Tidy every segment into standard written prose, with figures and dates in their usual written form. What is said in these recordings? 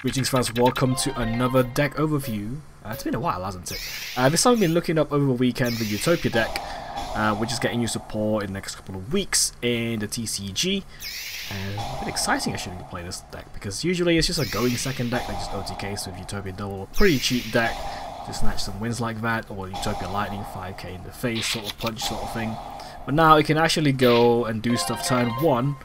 Greetings friends, welcome to another deck overview. It's been a while, hasn't it? This time I've been looking up over the weekend the Utopia deck, which is getting new support in the next couple of weeks in the TCG. And it's been exciting actually to play this deck, because usually it's just a going second deck like just OTKs with Utopia Double, pretty cheap deck, just snatch some wins like that, or Utopia Lightning, 5k in the face sort of punch sort of thing. But now it can actually go and do stuff turn 1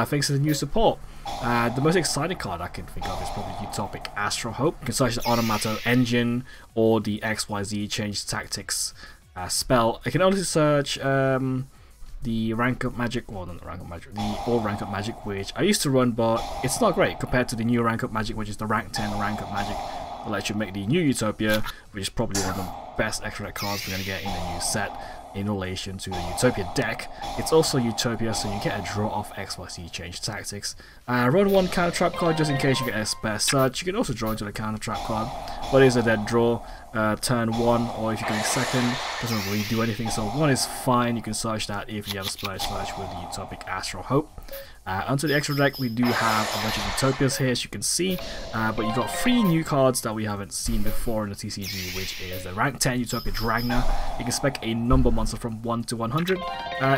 thanks to the new support. The most exciting card I can think of is probably Utopic Astral Hope. You can search the Onomato Engine or the XYZ Change Tactics spell. I can also search the Rank Up Magic, well not the Rank Up Magic, the old Rank Up Magic, which I used to run, but it's not great compared to the new Rank Up Magic, which is the Rank 10 Rank Up Magic. That lets you make the new Utopia, which is probably one of the best extra deck cards we're going to get in the new set in relation to the Utopia deck. It's also Utopia, so you get a draw off XYZ Change Tactics. Run one counter trap card just in case you get a spare search. You can also draw into the counter trap card, but it is a dead draw. Turn 1, or if you're going second, doesn't really do anything, so 1 is fine. You can search that if you have a splash search with the Utopic Astral Hope. Onto the extra deck, we do have a bunch of Utopias here, as you can see, but you got 3 new cards that we haven't seen before in the TCG, which is the Rank 10 Utopia Dragna. You can spec a number monster from 1 to 100.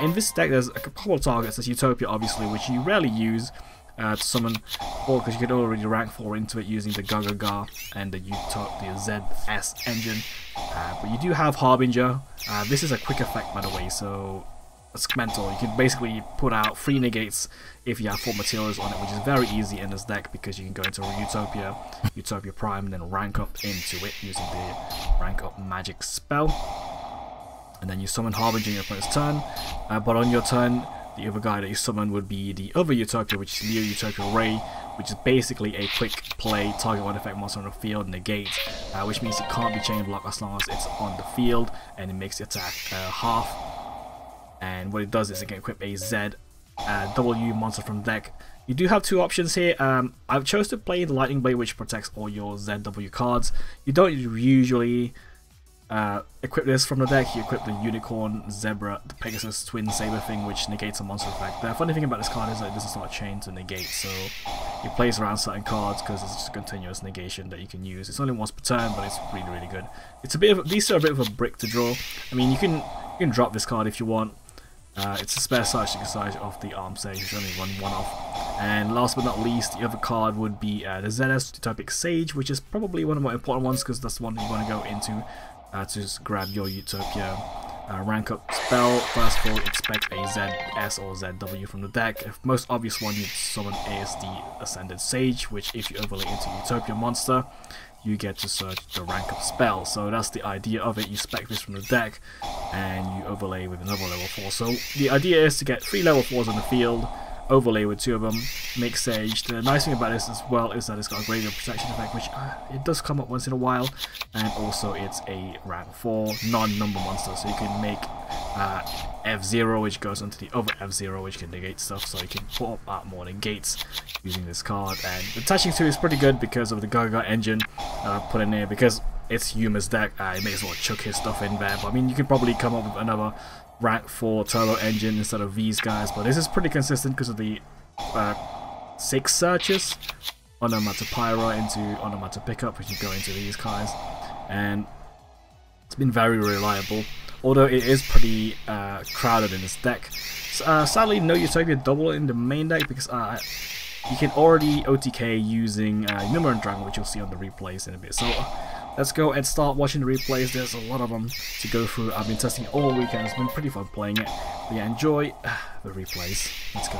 In this deck, there's a couple of targets. There's Utopia, obviously, which you rarely use to summon, or because you can already rank 4 into it using the Gagaga and the ZS engine. But you do have Harbinger. This is a quick effect, by the way, so it's mental. You can basically put out 3 negates if you have 4 materials on it, which is very easy in this deck because you can go into Utopia, Utopia Prime, and then rank up into it using the rank up magic spell. And then you summon Harbinger in your opponent's turn, but on your turn, the other guy that you summon would be the other Utopia, which is Neo Utopia Ray, which is basically a quick play, target one effect monster on the field, negate, which means it can't be chain block as long as it's on the field, and it makes the attack half. And what it does is it can equip a ZW monster from deck. You do have 2 options here. I've chose to play the Lightning Blade, which protects all your ZW cards. You don't usually equip this from the deck. You equip the Unicorn, Zebra, the Pegasus Twin Saber thing, which negates a monster effect. The funny thing about this card is that it doesn't start chain to negate, so it plays around certain cards because it's just a continuous negation that you can use. It's only once per turn, but it's really good. It's a bit of these are a bit of a brick to draw. I mean, you can drop this card if you want. It's a spare search, you can search off the Arm Sage, which only run 1 off. And last but not least, the other card would be the ZS Utopic Sage, which is probably one of the more important ones because that's the one that you want to go into to just grab your Utopia rank up spell. First of all, expect a ZS or ZW from the deck. The most obvious one you'd summon is the Ascended Sage, which if you overlay into Utopia monster, you get to search the rank up spell. So that's the idea of it. You spec this from the deck and you overlay with another level 4. So the idea is to get 3 level 4s on the field, overlay with 2 of them, make Sage. The nice thing about this as well is that it's got a Graveyard Protection effect, which it does come up once in a while, and also it's a rank 4 non-number monster, so you can make F0, which goes onto the other F0, which can negate stuff, so you can put out more negates using this card. And attaching to it is pretty good because of the Gaga engine put in there, because it's Yuma's deck. It may as well chuck his stuff in there, but I mean, you can probably come up with another rank 4 turbo engine instead of these guys, but this is pretty consistent because of the 6 searches, Onomata Pyra into Onomata Pickup, which you go into these guys, and it's been very reliable, although it is pretty crowded in this deck. Sadly, no Utopia Double in the main deck because you can already OTK using Numeron Dragon, which you'll see on the replays in a bit. So let's go and start watching the replays. There's a lot of them to go through. I've been testing it all weekend. It's been pretty fun playing it. But yeah, enjoy the replays. Let's go.